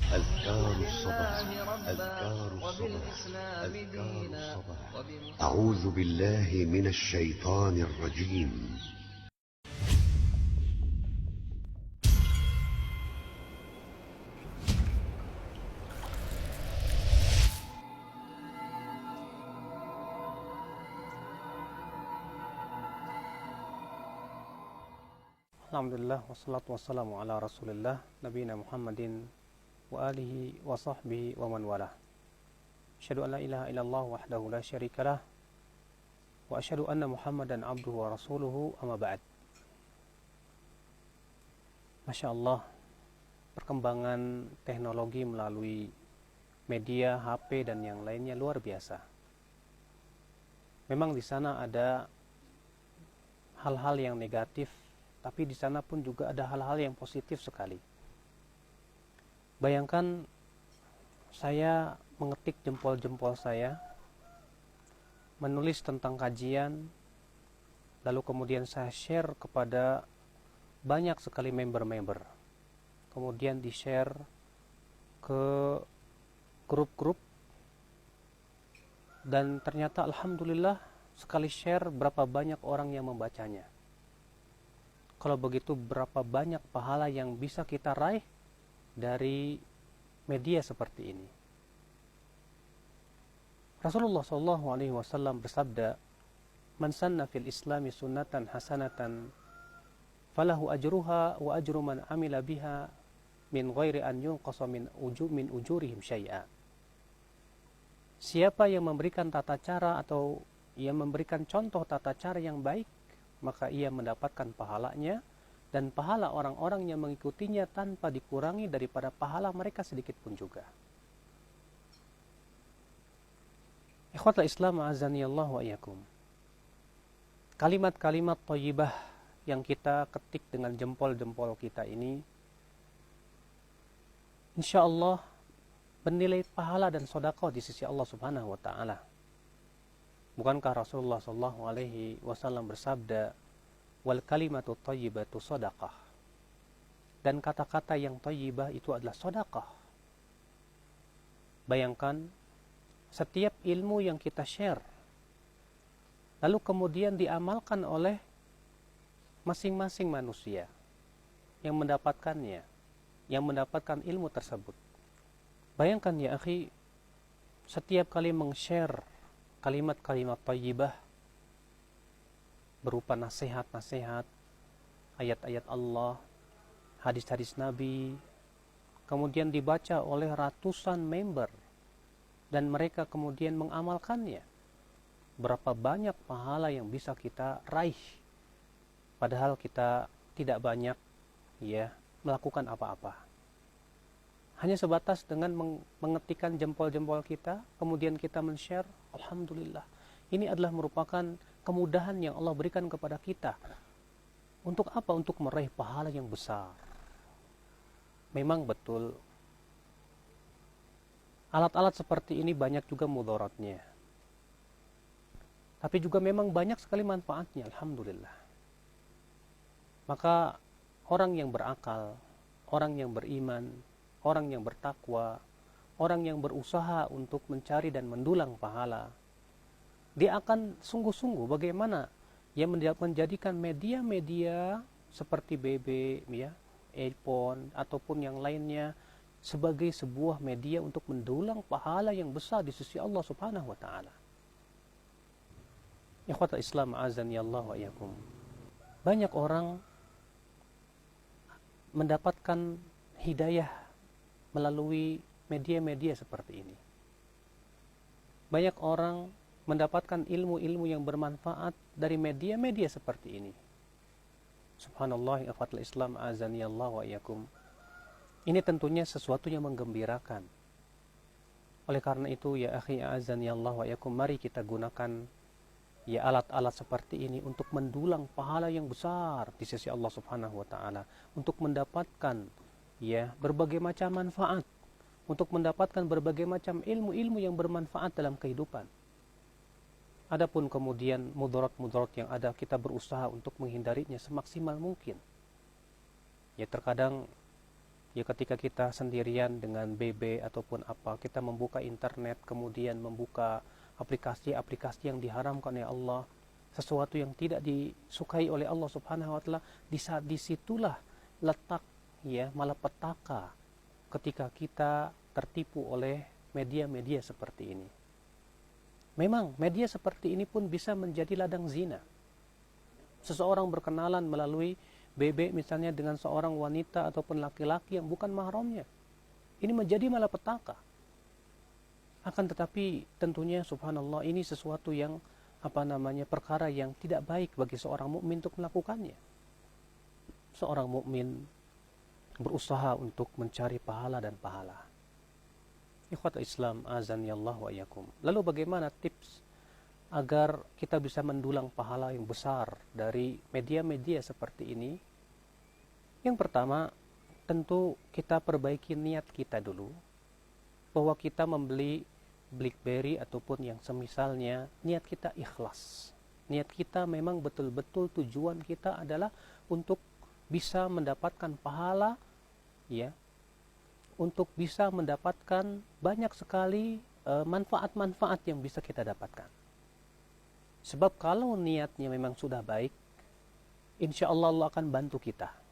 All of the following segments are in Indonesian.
أذكار الصباح أذكار الصباح أذكار الصباح أعوذ بالله من الشيطان الرجيم. Alhamdulillah wassalatu wassalamu ala rasulillah nabiyina Muhammadin wa alihi wa sahbihi wa man walah. Asyhadu an la ilaha illallah wahdahu la syarikalah wa asyhadu anna Muhammadan abduhu wa rasuluhu amma ba'd. Masya Allah, perkembangan teknologi melalui media, HP dan yang lainnya luar biasa. Memang di sana ada hal-hal yang negatif, tapi di sana pun juga ada hal-hal yang positif sekali. Bayangkan saya mengetik jempol-jempol saya, menulis tentang kajian, lalu kemudian saya share kepada banyak sekali member-member. Kemudian di-share ke grup-grup, dan ternyata alhamdulillah sekali share berapa banyak orang yang membacanya. Kalau begitu berapa banyak pahala yang bisa kita raih dari media seperti ini. Rasulullah SAW bersabda, "Man sanna fil Islami sunnatan hasanatan, falahu ajruha wa ajru man amila biha min ghairi an yunqasa min ujurihim syai'a." Siapa yang memberikan tata cara atau yang memberikan contoh tata cara yang baik, maka ia mendapatkan pahalanya dan pahala orang-orang yang mengikutinya tanpa dikurangi daripada pahala mereka sedikit pun juga. Ikhwatal Islam azani Allah wa iyyakum. Kalimat-kalimat thayyibah yang kita ketik dengan jempol-jempol kita ini, insya Allah bernilai pahala dan sedekah di sisi Allah Subhanahu wa taala. Bukankah Rasulullah SAW bersabda, "Wal kalimatu thayyibatu shadaqah." Dan kata-kata yang thayyibah itu adalah sedekah. Bayangkan setiap ilmu yang kita share, lalu kemudian diamalkan oleh masing-masing manusia yang mendapatkannya, yang mendapatkan ilmu tersebut. Bayangkan ya akhi, setiap kali meng-share kalimat-kalimat thayyibah berupa nasihat-nasihat, ayat-ayat Allah, hadis-hadis Nabi, kemudian dibaca oleh ratusan member dan mereka kemudian mengamalkannya. Berapa banyak pahala yang bisa kita raih, padahal kita tidak banyak melakukan apa-apa. Hanya sebatas dengan mengetikkan jempol-jempol kita, kemudian kita men-share, alhamdulillah. Ini adalah merupakan kemudahan yang Allah berikan kepada kita. Untuk apa? Untuk meraih pahala yang besar. Memang betul, alat-alat seperti ini banyak juga mudaratnya. Tapi juga memang banyak sekali manfaatnya, alhamdulillah. Maka orang yang berakal, orang yang beriman, orang yang bertakwa, orang yang berusaha untuk mencari dan mendulang pahala, dia akan sungguh-sungguh bagaimana ia menjadikan media-media seperti BB, iPhone, ataupun yang lainnya sebagai sebuah media untuk mendulang pahala yang besar di sisi Allah Subhanahu wa taala. Ikhwatal Islam azani Allah wa iyyakum. Banyak orang mendapatkan hidayah melalui media-media seperti ini. Banyak orang mendapatkan ilmu-ilmu yang bermanfaat dari media-media seperti ini. Subhanallah, ikhwatul Islam azani Allah wa iyyakum. Ini tentunya sesuatu yang menggembirakan. Oleh karena itu ya akhi azani Allah wa iyyakum, mari kita gunakan alat-alat seperti ini untuk mendulang pahala yang besar di sisi Allah Subhanahu wa taala, untuk mendapatkan berbagai macam manfaat, untuk mendapatkan berbagai macam ilmu-ilmu yang bermanfaat dalam kehidupan. Adapun kemudian mudarat-mudarat yang ada, kita berusaha untuk menghindarinya semaksimal mungkin. Terkadang Ya ketika kita sendirian dengan BB ataupun apa, kita membuka internet, kemudian membuka aplikasi-aplikasi yang diharamkan oleh Allah, sesuatu yang tidak disukai oleh Allah Subhanahu wa taala, disitulah letak ya malapetaka ketika kita tertipu oleh media-media seperti ini. Memang media seperti ini pun bisa menjadi ladang zina. Seseorang berkenalan melalui BB misalnya dengan seorang wanita ataupun laki-laki yang bukan mahramnya. Ini menjadi malapetaka. Akan tetapi tentunya subhanallah ini sesuatu yang perkara yang tidak baik bagi seorang mukmin untuk melakukannya. Seorang mukmin berusaha untuk mencari pahala dan pahala. Ikhwatul Islam azani Allah wa iyyakum. Lalu bagaimana tips agar kita bisa mendulang pahala yang besar dari media-media seperti ini? Yang pertama, tentu kita perbaiki niat kita dulu, bahwa kita membeli BlackBerry ataupun yang semisalnya, niat kita ikhlas. Niat kita memang betul-betul tujuan kita adalah untuk bisa mendapatkan pahala, ya, untuk bisa mendapatkan banyak sekali manfaat-manfaat yang bisa kita dapatkan. Sebab kalau niatnya memang sudah baik, insya Allah Allah akan bantu kita.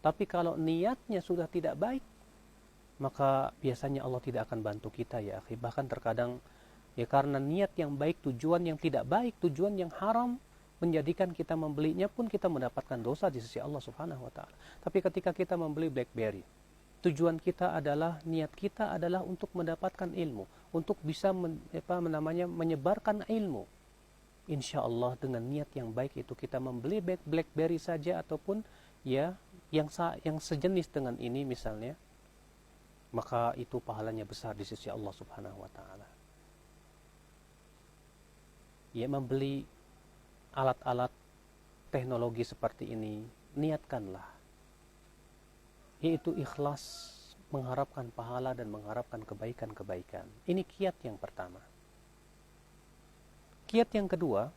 Tapi kalau niatnya sudah tidak baik, maka biasanya Allah tidak akan bantu kita ya akhi. Bahkan terkadang ya karena niat yang baik, tujuan yang tidak baik, tujuan yang haram, menjadikan kita membelinya pun kita mendapatkan dosa di sisi Allah Subhanahu wa taala. Tapi ketika kita membeli BlackBerry, tujuan kita adalah, niat kita adalah untuk mendapatkan ilmu, untuk bisa menyebarkan ilmu. Insya Allah dengan niat yang baik itu kita membeli BlackBerry saja ataupun ya yang sejenis dengan ini misalnya, maka itu pahalanya besar di sisi Allah Subhanahu wa taala. Ya, membeli alat-alat teknologi seperti ini, niatkanlah, yaitu ikhlas mengharapkan pahala dan mengharapkan kebaikan-kebaikan. Ini kiat yang pertama. Kiat yang kedua,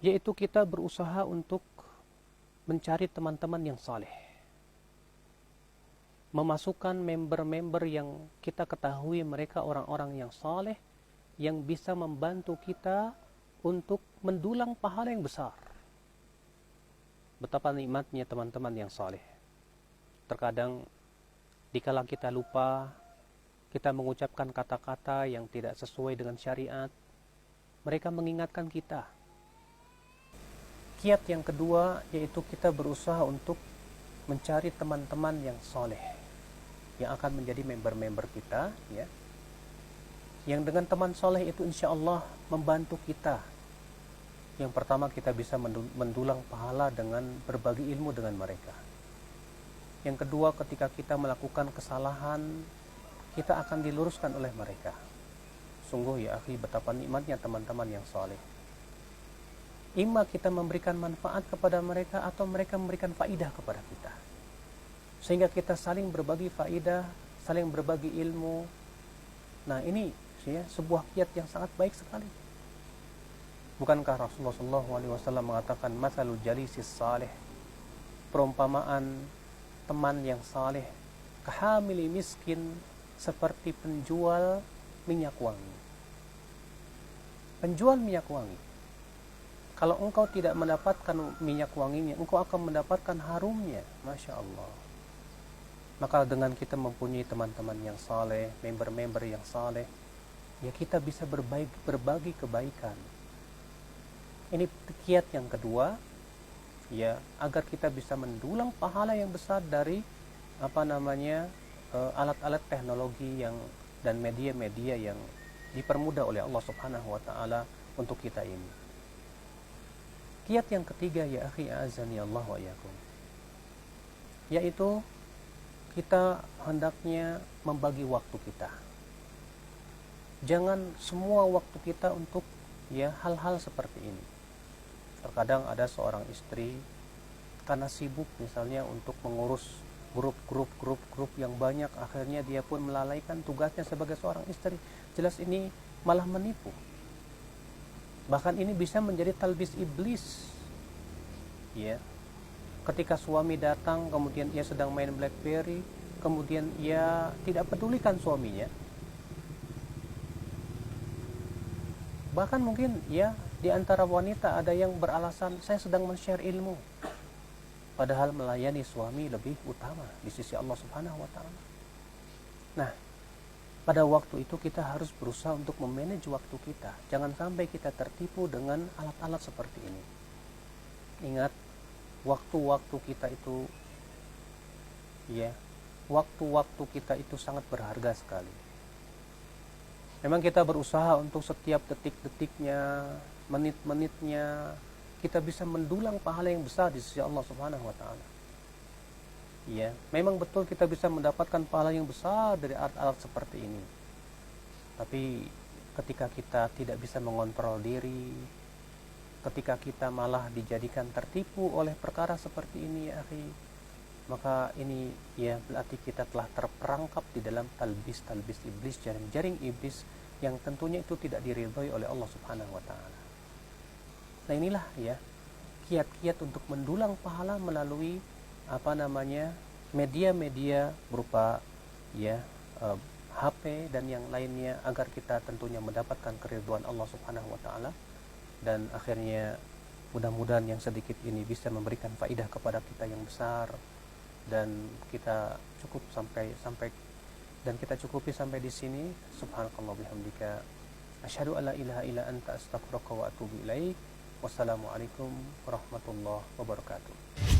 yaitu kita berusaha untuk mencari teman-teman yang saleh, memasukkan member-member yang kita ketahui mereka orang-orang yang saleh, yang bisa membantu kita untuk mendulang pahala yang besar. Betapa nikmatnya teman-teman yang saleh. Terkadang dikala kita lupa, kita mengucapkan kata-kata yang tidak sesuai dengan syariat, mereka mengingatkan kita. Kiat yang kedua yaitu kita berusaha untuk mencari teman-teman yang soleh, yang akan menjadi member-member kita, ya. Yang dengan teman soleh itu insya Allah membantu kita. Yang pertama, kita bisa mendulang pahala dengan berbagi ilmu dengan mereka. Yang kedua, ketika kita melakukan kesalahan, kita akan diluruskan oleh mereka. Sungguh ya akhi, betapa nikmatnya teman-teman yang soleh. Ima kita memberikan manfaat kepada mereka atau mereka memberikan faidah kepada kita, sehingga kita saling berbagi faidah, saling berbagi ilmu. Nah ini ya, sebuah kiat yang sangat baik sekali. Bukankah Rasulullah SAW mengatakan masalul jalisis salih, perumpamaan teman yang saleh, kahamili miskin, seperti penjual minyak wangi. Penjual minyak wangi, kalau engkau tidak mendapatkan minyak wanginya, engkau akan mendapatkan harumnya. Masya Allah. Maka dengan kita mempunyai teman-teman yang saleh, member-member yang saleh, ya kita bisa berbagi kebaikan. Ini kiat yang kedua, ya, agar kita bisa mendulang pahala yang besar dari alat-alat teknologi yang dan media-media yang dipermudah oleh Allah Subhanahu wa taala untuk kita ini. Kiat yang ketiga ya akhi azani Allah wa iyyakum, yaitu kita hendaknya membagi waktu kita. Jangan semua waktu kita untuk ya hal-hal seperti ini. Terkadang ada seorang istri karena sibuk misalnya untuk mengurus grup yang banyak, akhirnya dia pun melalaikan tugasnya sebagai seorang istri. Jelas ini malah menipu. Bahkan ini bisa menjadi talbis iblis, ya. ketika suami datang kemudian ia sedang main BlackBerry, kemudian ia tidak pedulikan suaminya. Bahkan mungkin ya di antara wanita ada yang beralasan saya sedang men-share ilmu, padahal melayani suami lebih utama di sisi Allah Subhanahu wa taala. Nah, pada waktu itu kita harus berusaha untuk memanage waktu kita. Jangan sampai kita tertipu dengan alat-alat seperti ini. Ingat, waktu-waktu kita itu ya, waktu-waktu kita itu sangat berharga sekali. Memang kita berusaha untuk setiap detik-detiknya, menit-menitnya kita bisa mendulang pahala yang besar di sisi Allah Subhanahu wa taala. Ya, memang betul kita bisa mendapatkan pahala yang besar dari alat-alat seperti ini. Tapi ketika kita tidak bisa mengontrol diri, ketika kita malah dijadikan tertipu oleh perkara seperti ini ya akhi, maka ini ya berarti kita telah terperangkap di dalam talbis iblis, jaring iblis yang tentunya itu tidak diridhoi oleh Allah Subhanahu wa taala. Nah, inilah ya kiat-kiat untuk mendulang pahala melalui media-media berupa ya HP dan yang lainnya, agar kita tentunya mendapatkan keridhaan Allah Subhanahu wa taala, dan akhirnya mudah-mudahan yang sedikit ini bisa memberikan faidah kepada kita yang besar, dan kita cukupi sampai di sini. Subhanakallah bihamdika asyhadu alla ilaha illa anta astaghfiruka wa atubu ilaik. Wassalamualaikum warahmatullahi wabarakatuh.